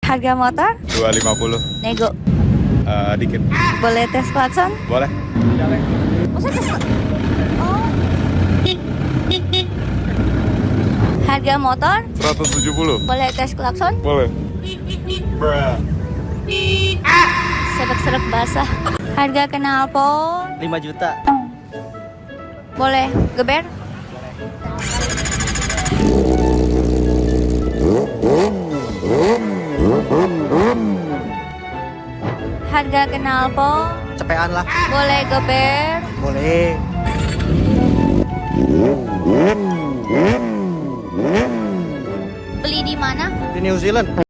Harga motor? 250. Nego. Dikit. Boleh tes klakson? Boleh. Maksudnya tes Oh. Harga motor? 170. Boleh tes klakson? Boleh. Serak-serak basah. Harga knalpot? 5 juta. Boleh geber? Harga knalpot? Cepean lah. Boleh geber? Boleh. Beli di mana? Di New Zealand.